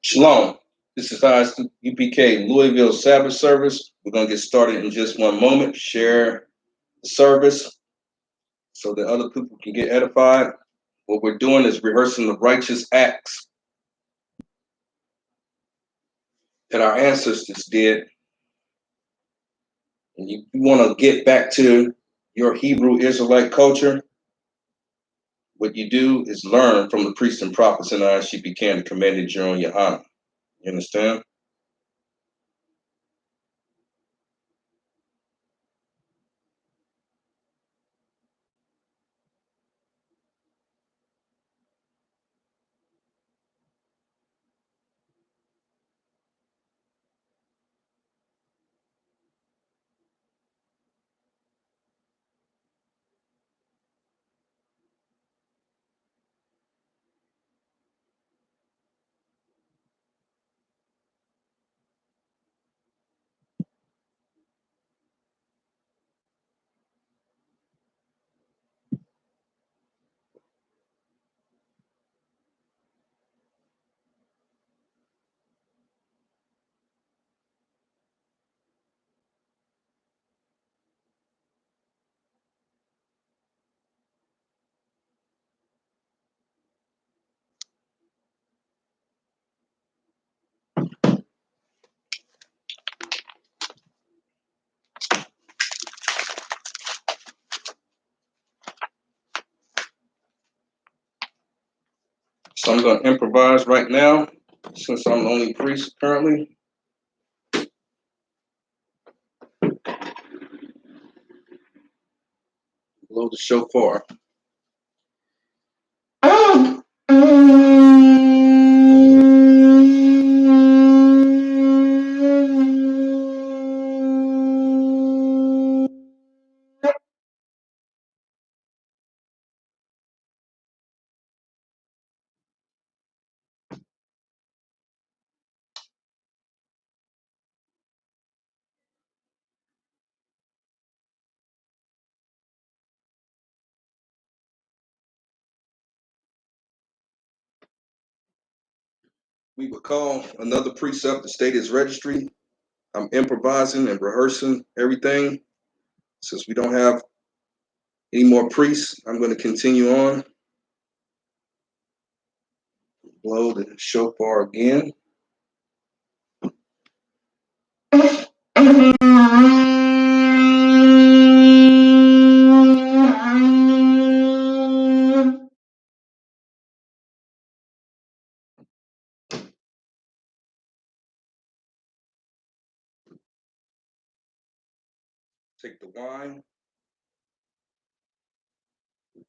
Shalom. This is I.S.U.P.K. Louisville Sabbath service. We're going to get started in just one moment. Share the service so that other people can get edified. What we're doing is rehearsing the righteous acts that our ancestors did. And you want to get back to your Hebrew Israelite culture. What you do is learn from the priests and prophets in I.S.U.P.K. and the commanded GEN.YAHANNA. You understand? So I'm going to improvise right now, since I'm the only priest currently. Blow the shofar. We would call another priest up to state his registry. I'm improvising and rehearsing everything. Since we don't have any more priests, I'm going to continue on. Blow the shofar again. Take the wine,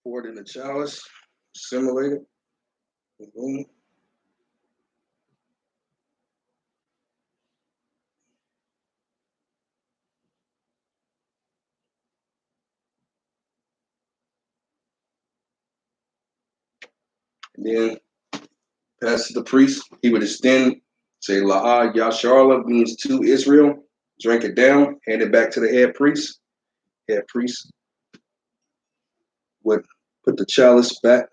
pour it in the chalice, assimilate it. And then pass to the priest. He would extend, say, La'ah Yasharla means to Israel. Drink it down, hand it back to the head priest. Head priest would put the chalice back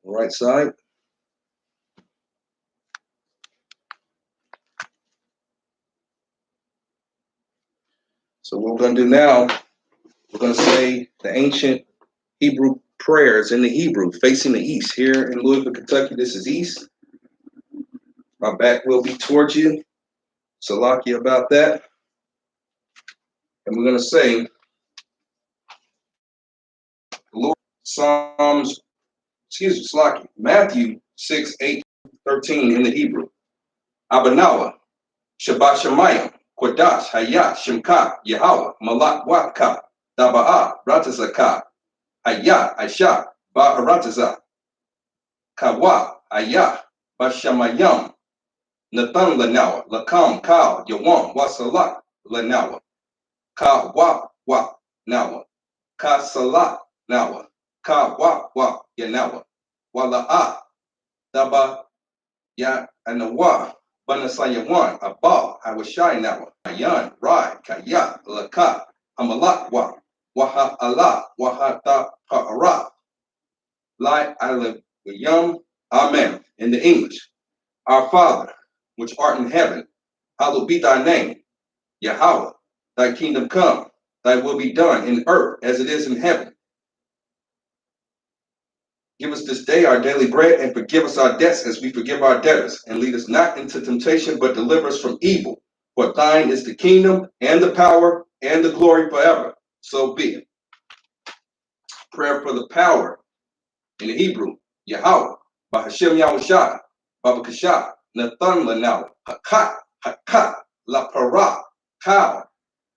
on the right side. So what we're going to do now, we're going to say the ancient Hebrew prayers in the Hebrew, facing the east. Here in Louisville, Kentucky, this is east. My back will be towards you. Salaki about that. And we're going to say, Lord, Psalms, Salaki, Matthew 6:8-13 in the Hebrew. Abanawa, Shabbat Shemayim, Kodash, Hayah, Shemka, Yahweh, Malak, Watka, Daba'a, Ratazaka, Hayah, Aisha, Ba'arataza, Kawa, Ayah, Bashamayam, Nathan Lanawa, Lakam, Kal, Yawam, Wasalak, Lanawa, Ka wa Nawa, Ka Salak, Nawa, Ka wa Yanawa, Wala'a, Daba, Ya, Anawa, Banasayawan, Abba, Hawashai Nawa, Ayan, Rai, Kaya, Laka, Amalak wa, Waha Allah, Wahata Ha'ara, Lai Alam Yum, Amen, in the English. Our Father, which art in heaven, hallowed be thy name. Yahweh, thy kingdom come, thy will be done in earth as it is in heaven. Give us this day our daily bread, and forgive us our debts as we forgive our debtors. And lead us not into temptation, but deliver us from evil. For thine is the kingdom, and the power, and the glory forever. So be it. Prayer for the power in the Hebrew, Yahweh, Bahashem Yahushua, Babakashah, Nathan Lanau, Hakat, Hakat, La Para, Kal,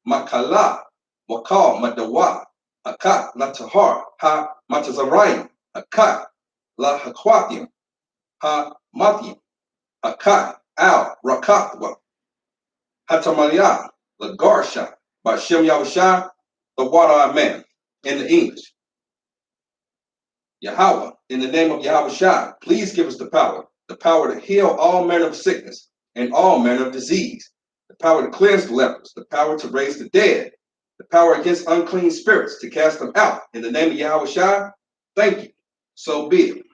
Makala, Wakal, Madawa, Hakat, La Tahar, Ha Matazarayim, Hakat, La Hakwathium, Ha Mathim, Hakat, Al Rakatwa, Hatamaliah, La Garsha, Bashem Yahushua, the water amen. In the English, Yahweh, in the name of Yahushua, please give us the power to heal all manner of sickness and all manner of disease, the power to cleanse the lepers, the power to raise the dead, the power against unclean spirits, to cast them out. In the name of Yahushua, thank you. So be it.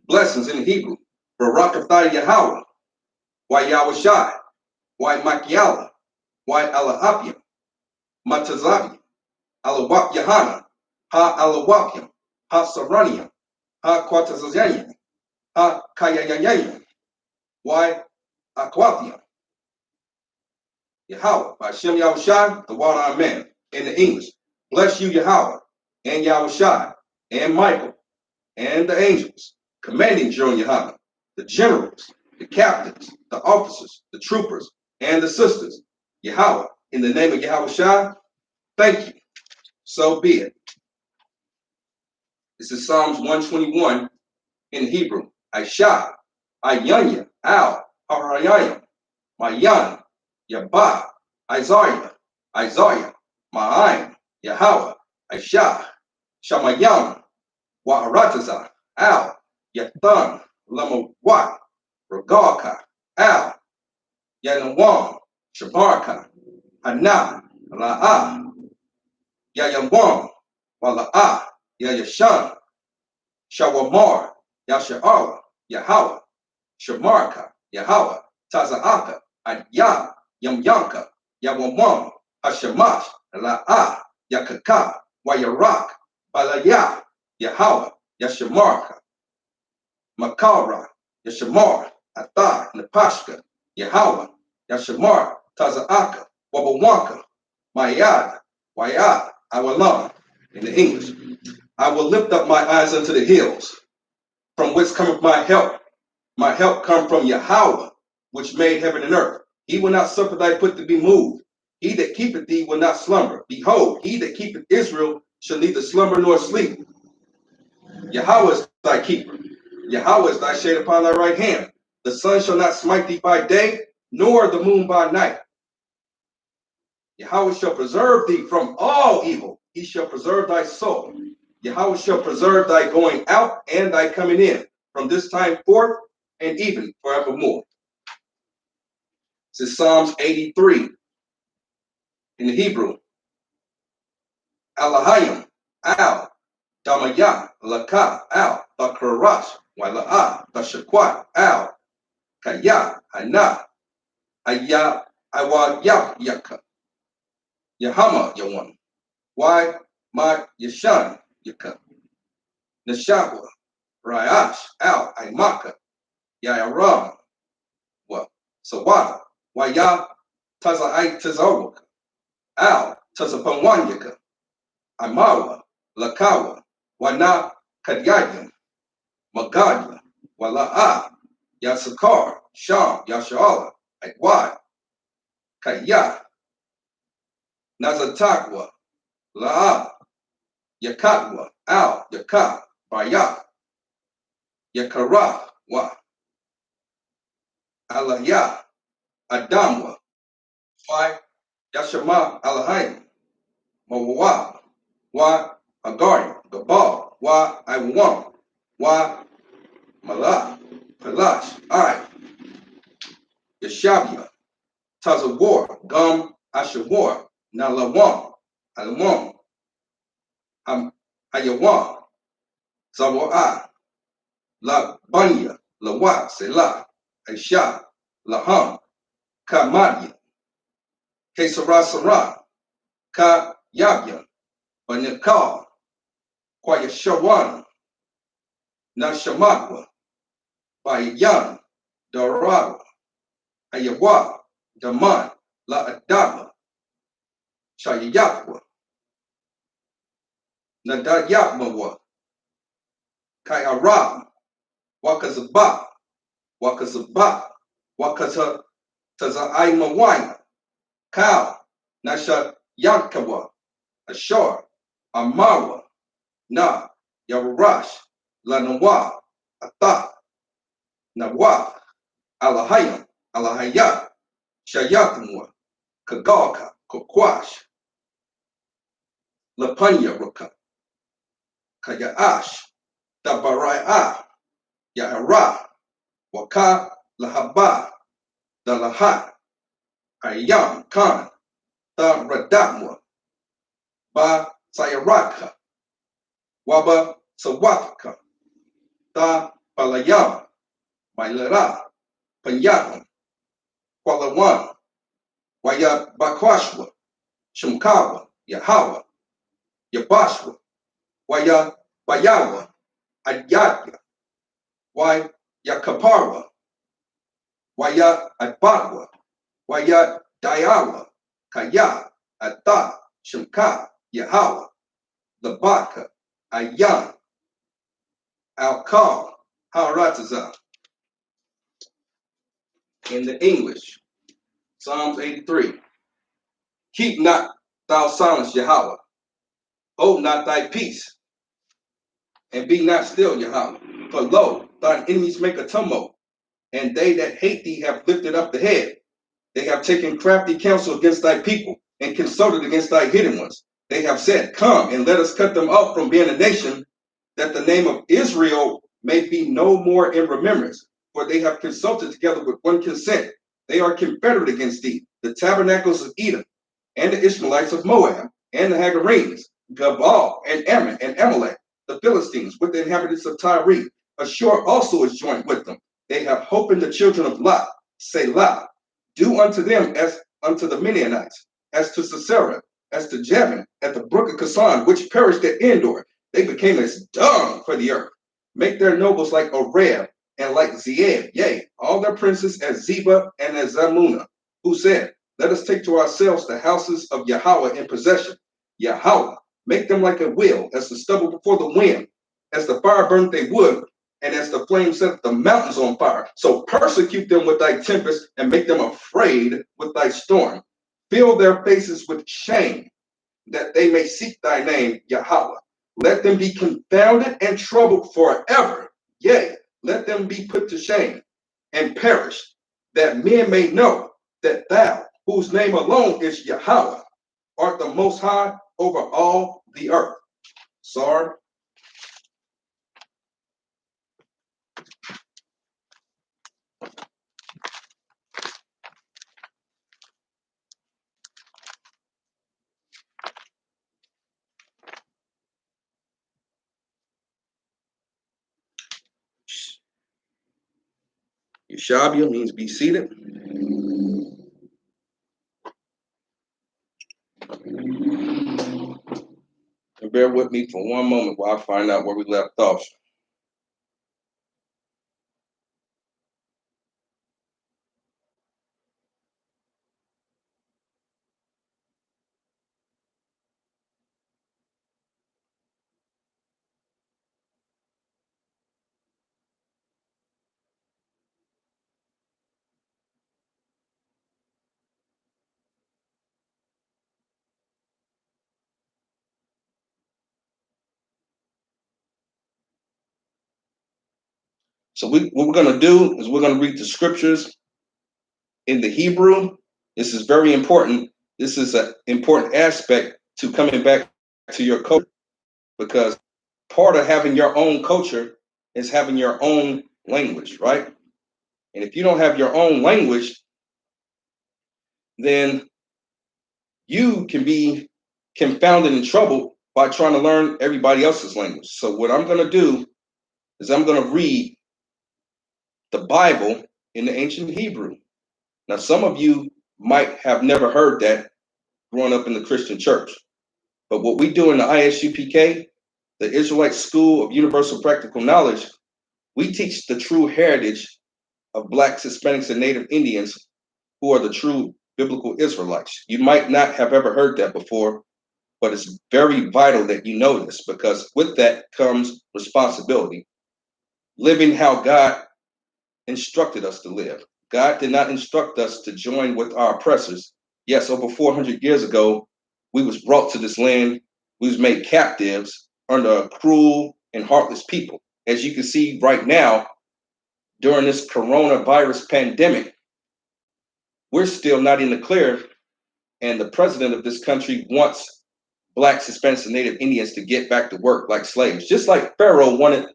Blessings in Hebrew. Barakatha Yahweh, why Yahushua, why Makiala, why Alahapia, Matazavi, Alawap Yahanna, Ha Alawapia, Ha Sarania, Ha Quatazayim, Ha Kayayayim, why Aquathia, Yahweh, by Shem Yahushua, the water amen. In the English, bless you, Yahweh, and Yahushua, and Michael, and the angels, commanding GEN.YAHANNA, the generals, the captains, the officers, the troopers, and the sisters. Yahweh, in the name of Yahushua, thank you. So be it. This is Psalms 121 in Hebrew. I.S.U.P.K, I.N.YAHANNA, Al, Harayim, Mayan, Yabah, Isaiah, Ma'ayin, Yahweh, I.S.U.P.K, Shamayam, Wa'arataza, Al, Yathan, Lamawat, Ragalka, Al, Yanawam, Shabarka, Hana, La'ah, Yayawam, Wala'ah, Yayashan, Shawamar, Yasha'ala, Yahweh, Shamarka, Yahweh, Taza'aka, Ayah, Yamyanka, Yawamam, Hashamash, La'ah, Yakaka, Wayarak, Balaya, Yahweh, Yashamarka, Makara, Yashamar, Athar, Napashka, Yahweh, Yashamar, Taza'aka, Wabawanka, Mayad, Wayad, Awalam. In the English, I will lift up my eyes unto the hills, from whence cometh my help. My help come from Yahweh, which made heaven and earth. He will not suffer thy foot to be moved. He that keepeth thee will not slumber. Behold, he that keepeth Israel shall neither slumber nor sleep. Yahweh is thy keeper. Yahweh is thy shade upon thy right hand. The sun shall not smite thee by day, nor the moon by night. Yahweh shall preserve thee from all evil. He shall preserve thy soul. Yahweh shall preserve thy going out and thy coming in, from this time forth and even forevermore. This is Psalms 83 in the Hebrew. Alahayim, Al, Damayah, Laka, Al, Bakarash, Wala'ah, Bashakwat, Al, Kaya, Hana, Ayah, Awa, Yaka, Yahama, Yawan, Why, Ma, Yashan, Yaka, Nashawa, Rayash, Al, Aimaka, Yayaram, Wa, Sawada, Waya, Taza'ai Tazawaka, Al, Tazapawanyaka, Amawa, Lakawa, Wana, Kadyayam, Magadya, Wala'ah, Yasakar, Sham, Yasha'ala, Aiwad, Kaya, Nazatakwa, La'ah, Yakatwa, Al, Yaka, Baya, Yakara, Wa, Alaya, Adamwa, Why, Yashama, Alahayim, Mawa, Wa, Agari, Gabal, Wa, Iwam, Wa, Malah, Palash, I, Yashabia, Tazawar, Gum, Ashawar, Nalawam, Alamam, Hayawam, Zawaa, La Banya, La Wa, Selah, Aisha, Laham, Ka Madya, Ke Sarah Sarah, Ka Yabya, Banyakal, Kwaya Shawana, Na Shamakwa, Bayan, Darawa, Ayawa, Daman, La Adama, Shayakwa, Nadayakmawa, Kai Aram, Wakazaba, Wakazaba, Wakaza Taza Mawanya, Kal, Nasha Yankawa, Ashar, Amawa, Na, Yawarash, Lanawa, Ata, Nawa, Alahayam, Alahaya, Shayatamwa, Kagalka, Kokwash, Lapanya Ruka, Kayaash, Dabaraya, Yahara, Waka, Lahaba, Dalaha, Ayam, Khan, Da Radamwa, Ba Sayaraka, Waba Sawaka, Da Balayam, Mailera, Panyaham, Kwalawan, Waya Bakwashwa, Shumkawa, Yahawa, Yabashwa, Waya Bayawa, Adyatya, Why Yakaparwa, Waya Adbatwa, Waya Dayawa, Kaya, Ata, Shumka, Yahawa, Labaka, Ayan, Alkal, Harataza. In the English, Psalms 83. Keep not thou silence, Yahweh. Hold not thy peace, and be not still, Yahweh. For lo, thine enemies make a tumult, and they that hate thee have lifted up the head. They have taken crafty counsel against thy people, and consulted against thy hidden ones. They have said, come, and let us cut them off from being a nation, that the name of Israel may be no more in remembrance. For they have consulted together with one consent. They are confederate against thee, the tabernacles of Edom, and the Ishmaelites of Moab, and the Hagarenes, Gabal, and Ammon, and Amalek, the Philistines, with the inhabitants of Tyre. Ashur also is joined with them. They have hope in the children of Lot, Selah. Do unto them as unto the Midianites, as to Sisera, as to Jabin, at the brook of Kasan, which perished at Endor. They became as dung for the earth. Make their nobles like Oreb and like Zeeb, yea, all their princes as Zeba and as Zamunah, who said, let us take to ourselves the houses of Yahweh in possession. Yahweh, make them like a wheel, as the stubble before the wind, as the fire burnt they wood, and as the flame set the mountains on fire. So persecute them with thy tempest, and make them afraid with thy storm. Fill their faces with shame, that they may seek thy name, Yahweh. Let them be confounded and troubled forever. Yea, let them be put to shame and perish, that men may know that thou, whose name alone is Yahweh, art the most high over all the earth. Sorry. Yeshabia means be seated. And bear with me for one moment while I find out where we left off. So what we're going to do is we're going to read the scriptures in the Hebrew. This is very important. This is an important aspect to coming back to your culture, because part of having your own culture is having your own language, right? And if you don't have your own language, then you can be confounded and troubled by trying to learn everybody else's language. So what I'm going to do is I'm going to read the Bible in the ancient Hebrew. Now, some of you might have never heard that growing up in the Christian church. But what we do in the I.S.U.P.K, the Israelite School of Universal Practical Knowledge, we teach the true heritage of Blacks, Hispanics, and Native Indians who are the true biblical Israelites. You might not have ever heard that before, but it's very vital that you know this, because with that comes responsibility. Living how God instructed us to live. God did not instruct us to join with our oppressors. Yes, over 400 years ago, we was brought to this land. We was made captives under a cruel and heartless people. As you can see right now, during this coronavirus pandemic, we're still not in the clear, and the president of this country wants Blacks, Hispanics, and Native Indians to get back to work like slaves. Just like Pharaoh wanted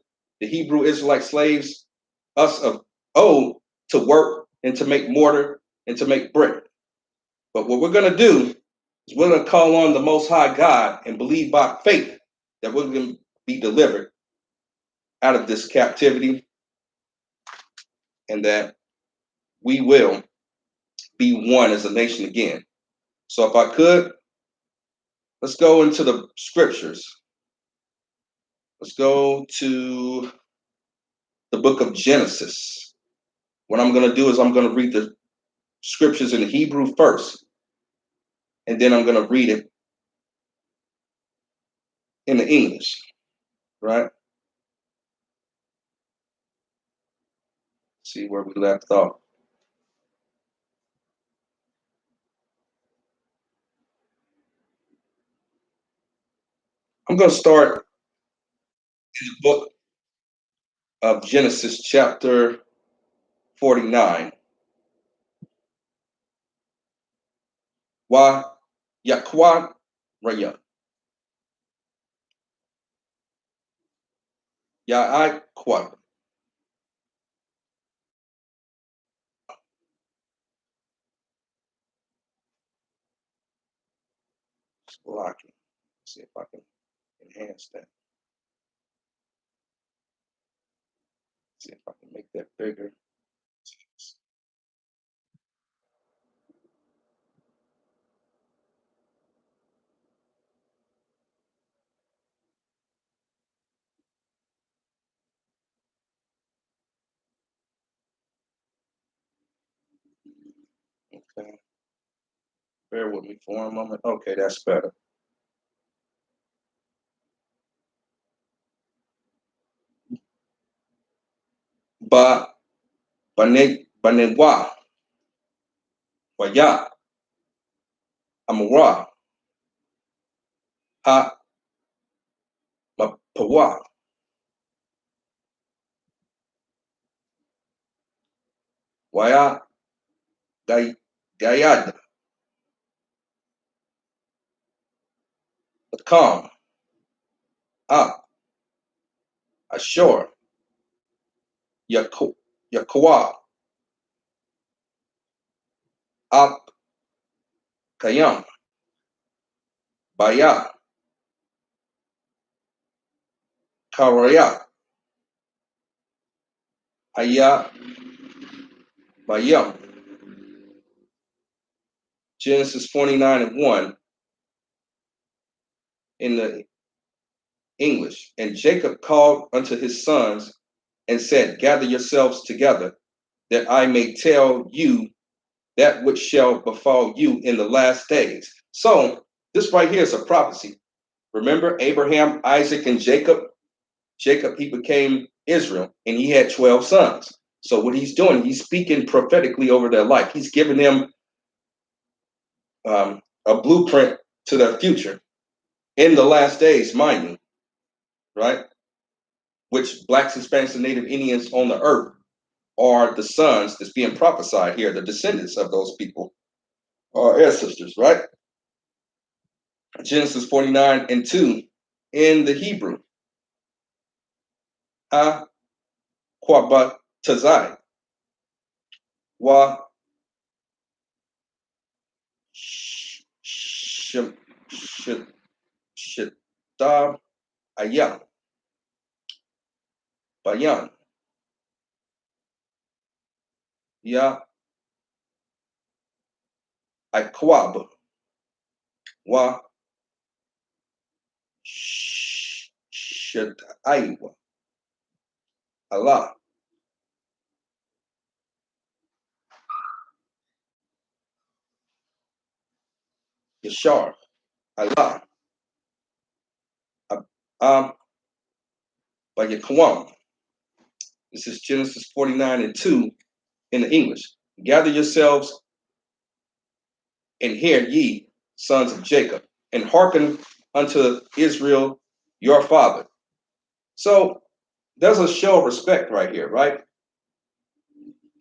the Hebrew Israelite slaves, us of old, to work and to make mortar and to make brick. But what we're going to do is we're going to call on the Most High God and believe by faith that we're going to be delivered out of this captivity, and that we will be one as a nation again. So if I could, let's go into the scriptures. Let's go to the book of Genesis. What I'm going to do is I'm going to read the scriptures in the Hebrew first, and then I'm going to read it in the English, right? See where we left off. I'm going to start in the book of Genesis, chapter 49. Wa Yakwa Raya. Ya-I-Kwa. Locking. See if I can enhance that. See if I can make that bigger. Okay. Bear with me for a moment. Okay, that's better. Ba Banewa Waya Amura Ha Mapawa Waya Gayad Kam Ah Ashore Yakwa Ap Kayam Baya Karaya Haya Bayam. Genesis 49:1 in the English. And Jacob called unto his sons and said, gather yourselves together, that I may tell you that which shall befall you in the last days. So this right here is a prophecy. Remember Abraham, Isaac, and Jacob? Jacob, he became Israel, and he had 12 sons. So what he's doing, he's speaking prophetically over their life. He's giving them a blueprint to their future in the last days, mind you, right? Which Blacks, Hispanics, and Native Indians on the earth are the sons that's being prophesied here, the descendants of those people, our ancestors, right? Genesis 49:2 in the Hebrew. Ha Kwabat Tazai. Wa Shita Ayah. Bayan. Ya Ikwab. Wa Shadaiwa. Allah. Yashar. Allah. Bayakwam. This is Genesis 49:2 in the English. Gather yourselves and hear ye, sons of Jacob, and hearken unto Israel, your father. So there's a show of respect right here, right?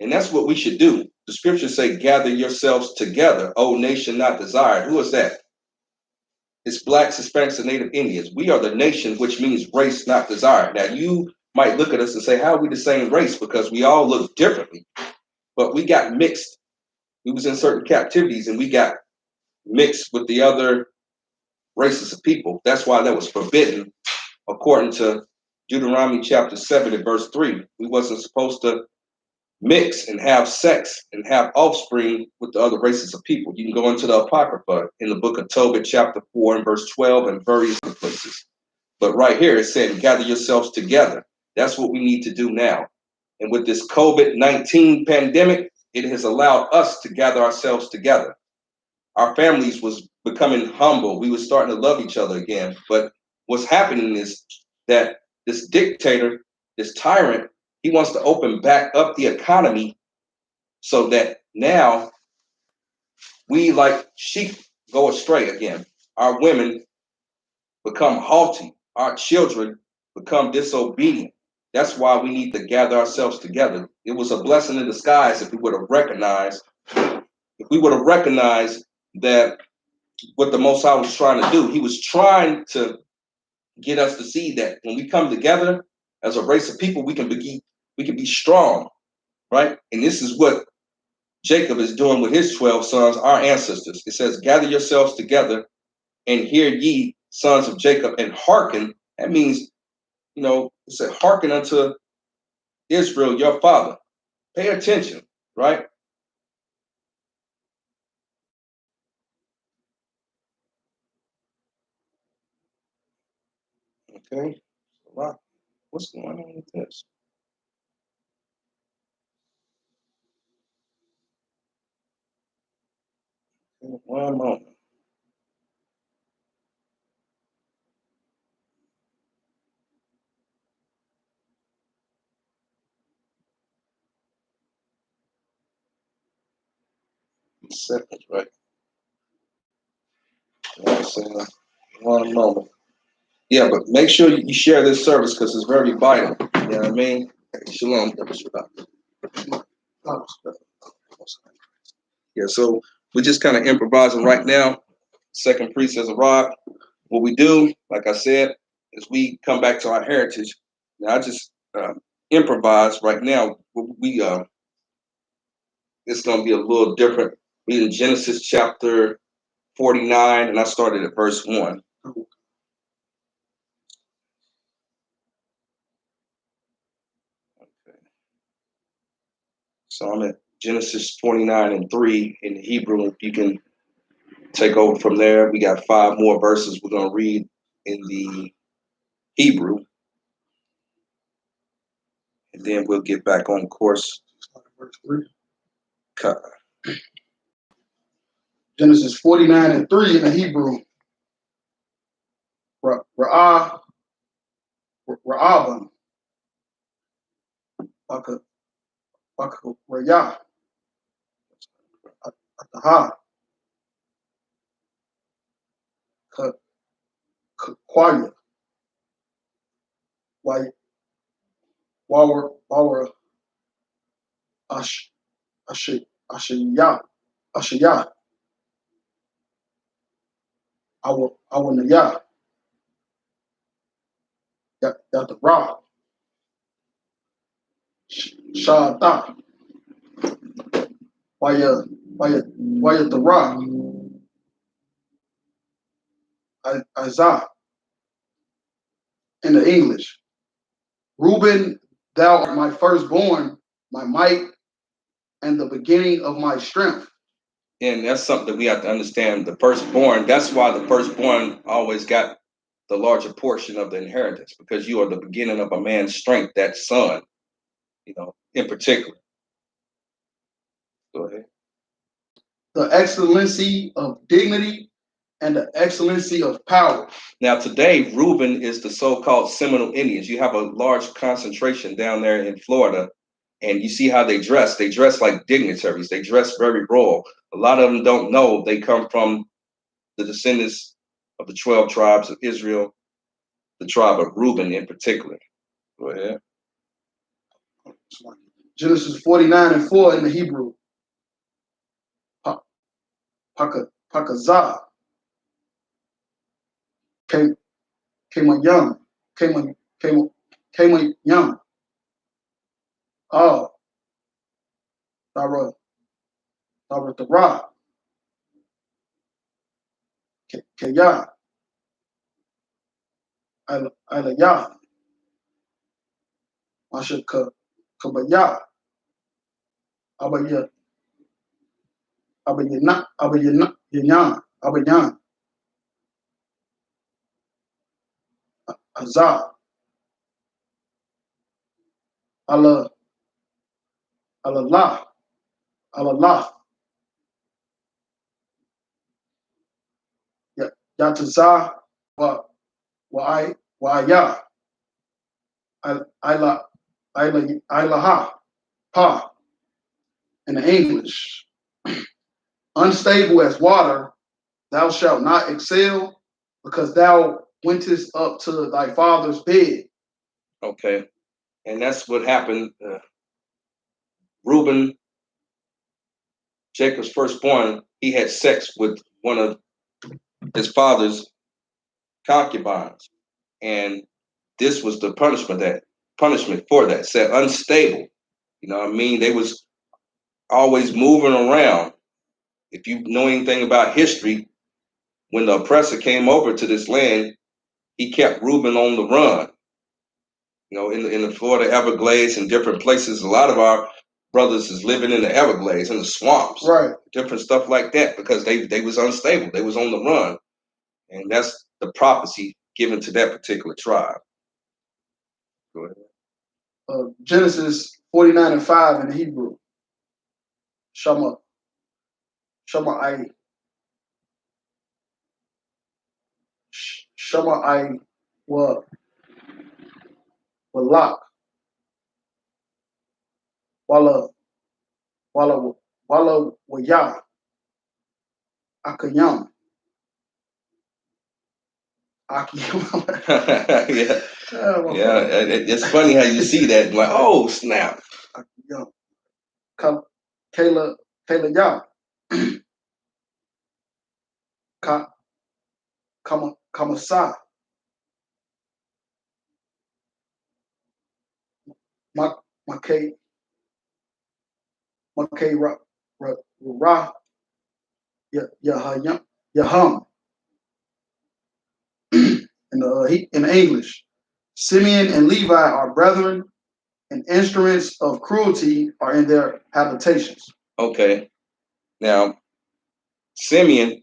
And that's what we should do. The scriptures say, gather yourselves together, O nation not desired. Who is that? It's blacks, Hispanics, and Native Indians. We are the nation, which means race not desired. Now, you might look at us and say, how are we the same race? Because we all look differently. But we got mixed. We was in certain captivities, and we got mixed with the other races of people. That's why that was forbidden, according to Deuteronomy chapter 7 and verse 3. We wasn't supposed to mix and have sex and have offspring with the other races of people. You can go into the Apocrypha in the book of Tobit, chapter 4 and verse 12 and various other places. But right here it said, gather yourselves together. That's what we need to do now. And with this COVID-19 pandemic, it has allowed us to gather ourselves together. Our families was becoming humble. We were starting to love each other again. But what's happening is that this dictator, this tyrant, he wants to open back up the economy so that now we, like sheep, go astray again. Our women become haughty. Our children become disobedient. That's why we need to gather ourselves together. It was a blessing in disguise if we would have recognized, that what the Most High was trying to do. He was trying to get us to see that when we come together as a race of people, we can be strong, right? And this is what Jacob is doing with his 12 sons, our ancestors. It says, gather yourselves together and hear ye, sons of Jacob, and hearken. That means, it said, hearken unto Israel, your father. Pay attention, right? Okay. What's going on with this? Okay, one moment. Seconds, right? One moment. Yeah, but make sure you share this service because it's very vital. You know what I mean? Shalom. Yeah, so we're just kind of improvising right now. Second priest has arrived. What we do, like I said, is we come back to our heritage. Now, I just improvise right now. It's going to be a little different. We're in Genesis chapter 49, and I started at verse 1. Okay. So I'm at Genesis 29 and 3 in Hebrew. If you can take over from there, we got 5 more verses we're going to read in the Hebrew, and then we'll get back on course. Verse 3. Genesis 49 and 3 in the Hebrew. Ra'abam. Rayah. Ataha. Kwaya. Wawar. Ashiyah. Awanayah. Yatara. Shada. Wayatara. Isaac in the English. Reuben Thou art my firstborn, my might, and the beginning of my strength. And that's something that we have to understand. The firstborn, that's why the firstborn always got the larger portion of the inheritance, because you are the beginning of a man's strength, that son, in particular. Go ahead. The excellency of dignity and the excellency of power. Now, today, Reuben is the so-called Seminole Indians. You have a large concentration down there in Florida, and you see how they dress. They dress like dignitaries. They dress very royal. A lot of them don't know they come from the descendants of the 12 tribes of Israel, the tribe of Reuben in particular. Go ahead. Genesis 49:4 in the Hebrew. Pakazah came a young, came a young. Oh, Dara Dara Kaya Alayah Masha Kabaya Abaya Abayan Azar Allah Allah Yataza wa ya Ilaha Pa in the English. Unstable as water, thou shalt not excel, because thou wentest up to thy father's bed. Okay. And that's what happened. Reuben, Jacob's firstborn, he had sex with one of his father's concubines. And this was the punishment for that. It said unstable. You know what I mean? They was always moving around. If you know anything about history, when the oppressor came over to this land, he kept Reuben on the run. In the Florida Everglades and different places, a lot of our brothers is living in the Everglades, in the swamps, right? Different stuff like that, because they was unstable. They was on the run. And that's the prophecy given to that particular tribe. Go ahead. Genesis 49:5 in the Hebrew. Shama I wa Walak Walla Waya Akayam Yeah. It's funny how you see that, like, oh snap. Kayla Ya Kamasa Makay Ra Yaham in English. Simeon and Levi are brethren, and instruments of cruelty are in their habitations. Okay. Now, Simeon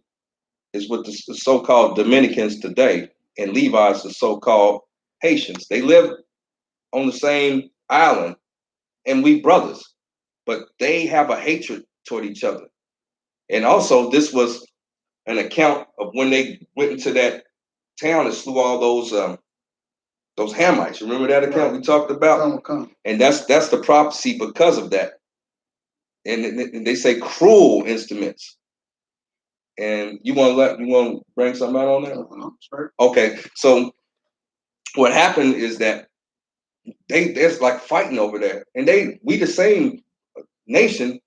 is with the so-called Dominicans today, and Levi is the so-called Haitians. They live on the same island, and we brothers, but they have a hatred toward each other. And also, this was an account of when they went into that town and slew all those Hamites. Remember that account we talked about? And that's the prophecy because of that. And they say cruel instruments. And you want to bring something out on that? Sure. Okay, so what happened is that there's like fighting over there, and we the same nation,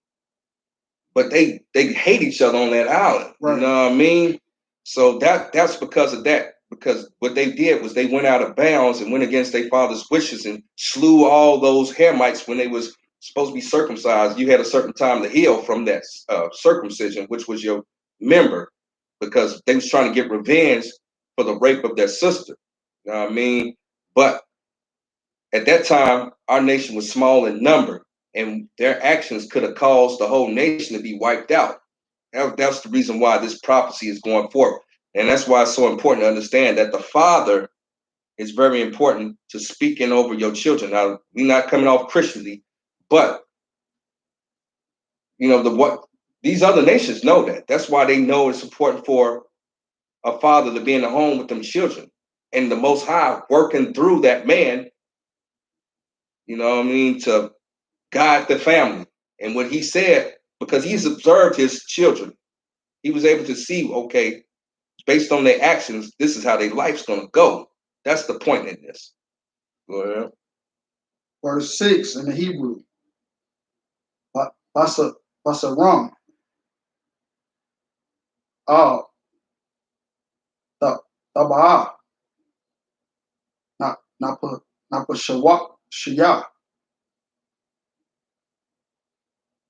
but they hate each other on that island. Right. You know what I mean? So that's because of that. Because what they did was they went out of bounds and went against their father's wishes and slew all those Hamites when they was supposed to be circumcised. You had a certain time to heal from that circumcision, which was your member, because they was trying to get revenge for the rape of their sister. You know what I mean? But at that time, our nation was small in number, and their actions could have caused the whole nation to be wiped out. That's the reason why this prophecy is going forth. And that's why it's so important to understand that the father is very important to speaking over your children. Now, we're not coming off Christianly, but what these other nations know that. That's why they know it's important for a father to be in the home with them children, and the Most High working through that man, to guide the family. And what he said, because he's observed his children, he was able to see, okay, based on their actions, this is how their life's going to go. That's the point in this. Go ahead. Verse 6 in the Hebrew. Basaram. Oh, Taba'a. Napa Shaya.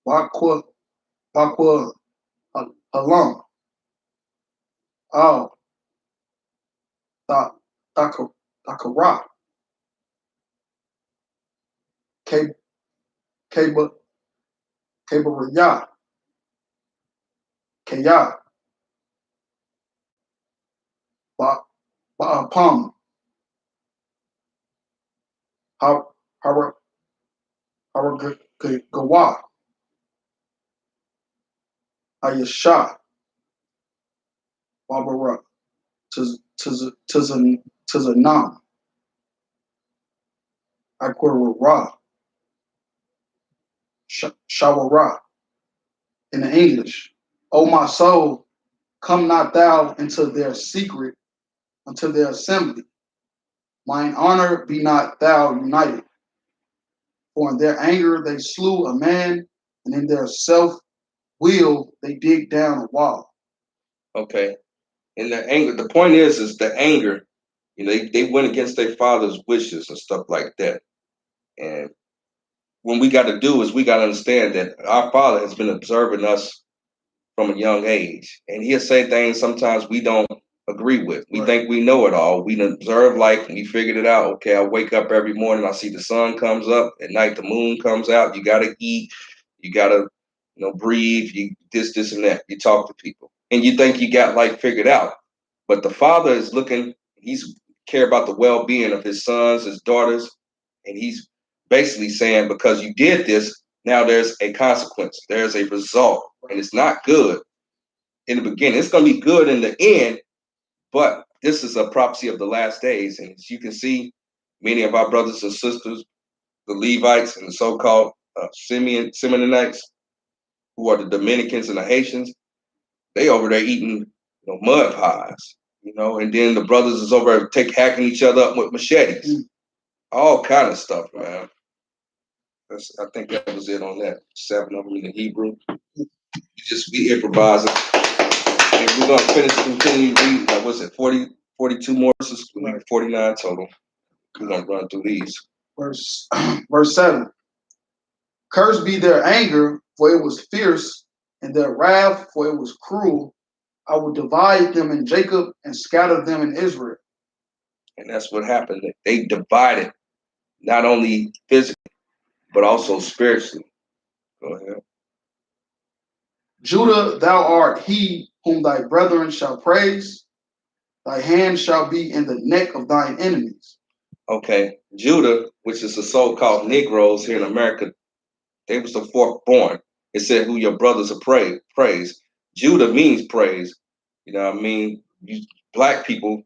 Wakwa Halam. Oh, Takara. Kaba Raya. Kaya. Ba'apam. Gawa. Ayasha. Barbara. Tizanam. Akwara. Shawara. In the English. O my soul, come not thou into their secret, unto their assembly. Mine honor be not thou united. For in their anger they slew a man, and in their self-will they dig down a wall. Okay. In the anger, the point is the anger. They went against their father's wishes and stuff like that. And what we got to do is we got to understand that our father has been observing us from a young age, and he'll say things sometimes we don't agree with. We think we know it all. We observe life and we figured it out. Okay, I wake up every morning, I see the sun comes up, at night the moon comes out. You gotta eat, you gotta breathe, you this and that. You talk to people. And you think you got life figured out. But the father is looking, he's care about the well-being of his sons, his daughters, and he's basically saying, because you did this, now there's a consequence, there's a result, and it's not good in the beginning. It's going to be good in the end, but this is a prophecy of the last days. And as you can see, many of our brothers and sisters, the Levites and the so-called Seminoles, who are the Dominicans and the Haitians, they over there eating mud pies, and then the brothers is over there hacking each other up with machetes, all kind of stuff, man. I think that was it on that. 7 of them in the Hebrew. We improvising. And we're going to continue reading, what's it, 42 more verses, 49 total. We're going to run through these. Verse 7. Cursed be their anger, for it was fierce, and their wrath, for it was cruel. I will divide them in Jacob and scatter them in Israel. And that's what happened. They divided, not only physically, but also spiritually. Go ahead. Judah, thou art he whom thy brethren shall praise. Thy hand shall be in the neck of thine enemies. Okay. Judah, which is the so-called Negroes here in America, they was the fourth born. It said who your brothers are praise. Judah means praise. You know what I mean? Black people,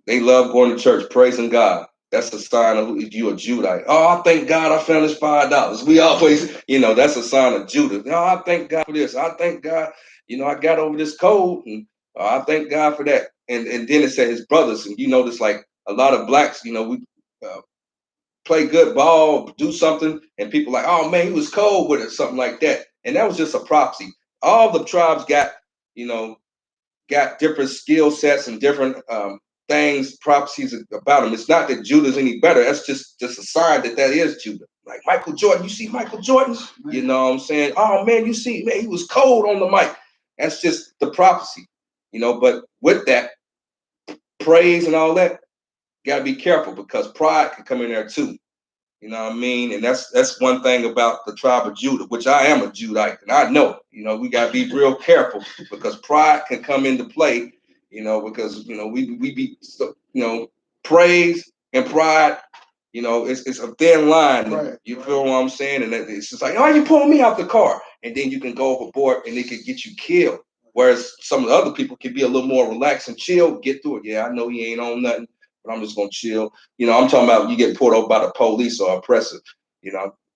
they love going to church, praising God. That's a sign of you a Judite. Oh, I thank God I found this $5. We always, that's a sign of Judah. Oh, I thank God for this. I thank God, I got over this cold, and I thank God for that. And then it said his brothers, and you notice like a lot of blacks, we play good ball, do something, and people like, oh man, he was cold with it, something like that. And that was just a prophecy. All the tribes got, got different skill sets and different things, prophecies about him. It's not that Judah's any better. That's just a sign that is Judah. Like Michael Jordan, you see Michael Jordan? You know what I'm saying? Oh man, you see, man, he was cold on the mic. That's just the prophecy, but with that praise and all that, Gotta be careful because pride can come in there too. You know what I mean? And that's one thing about the tribe of Judah, which I am a Judite, and I know, we gotta be real careful because pride can come into play, because we be praise and pride, it's a thin line. Right, You feel what I'm saying? And it's just like, oh, you pulling me out the car, and then you can go overboard and it could get you killed. Whereas some of the other people can be a little more relaxed and chill, get through it. Yeah, I know he ain't on nothing, but I'm just gonna chill. I'm talking about you get pulled over by the police or oppressive,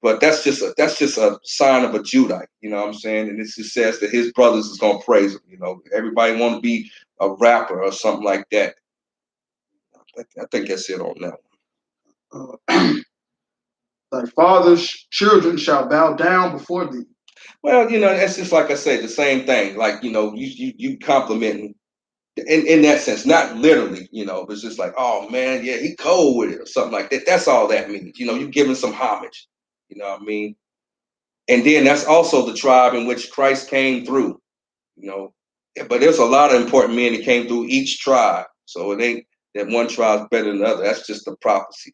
but that's just a sign of a Judite, you know what I'm saying? And it just says that his brothers is gonna praise him. Everybody want to be a rapper or something like that. I think that's it on that. Thy father's children shall bow down before thee. Well, that's just like I said, the same thing. Like, you complimenting in that sense, not literally, it's just like, oh man, yeah, he cold with it or something like that. That's all that means. You giving some homage. You know what I mean? And then that's also the tribe in which Christ came through. But there's a lot of important men that came through each tribe. So it ain't that one tribe's better than the other. That's just the prophecy.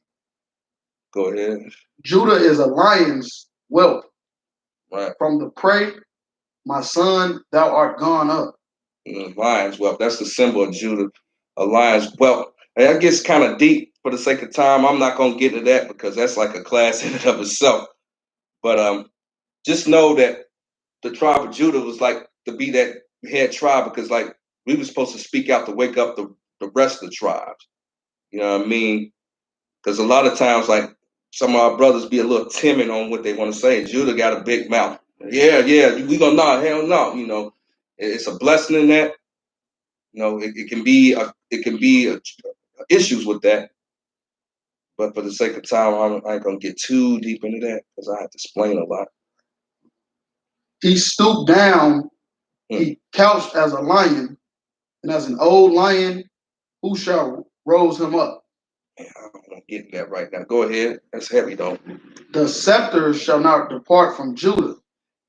Go ahead. Judah is a lion's whelp. Right. From the prey, my son, thou art gone up. Lion's whelp. That's the symbol of Judah. A lion's whelp. And that gets kind of deep for the sake of time. I'm not going to get into that because that's like a class in and of itself. But just know that the tribe of Judah was like to be that head tribe because like we were supposed to speak out to wake up the rest of the tribes. You know what I mean? Because a lot of times, like some of our brothers be a little timid on what they want to say. Judah got a big mouth. Yeah, we gonna not, hell no. It's a blessing in that. It can be issues with that. But for the sake of time, I ain't gonna get too deep into that because I have to explain a lot. He stooped down. He couched as a lion, and as an old lion, who shall rouse him up? I don't want to get that right now. Go ahead. That's heavy though. The scepter shall not depart from Judah.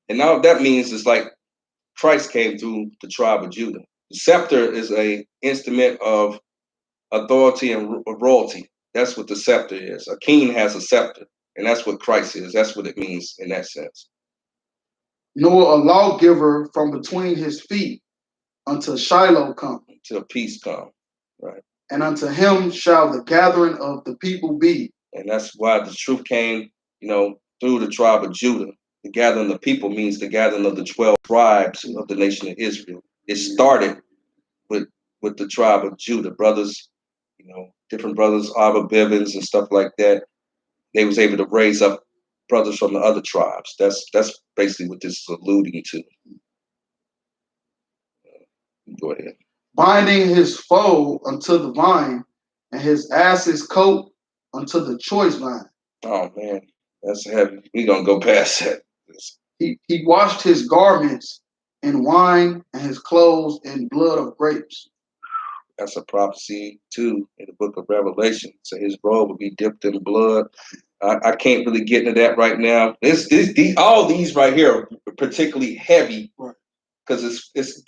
And now that means it's like Christ came through the tribe of Judah. The scepter is a instrument of authority and royalty. That's what the scepter is. A king has a scepter, and that's what Christ is. That's what it means in that sense. Nor a lawgiver from between his feet until Shiloh come. Until peace come. Right. And unto him shall the gathering of the people be. And that's why the truth came, through the tribe of Judah. The gathering of the people means the gathering of the 12 tribes of the nation of Israel. It started with the tribe of Judah, brothers, different brothers, Abba Bivens and stuff like that. They was able to raise up brothers from the other tribes. That's basically what this is alluding to. Go ahead. Binding his foe unto the vine, and his ass's coat unto the choice vine. Oh man, that's heavy. We're gonna go past that. He washed his garments in wine and his clothes in blood of grapes. That's a prophecy too in the book of Revelation. So his robe will be dipped in blood. I can't really get into that right now. All these right here are particularly heavy because it's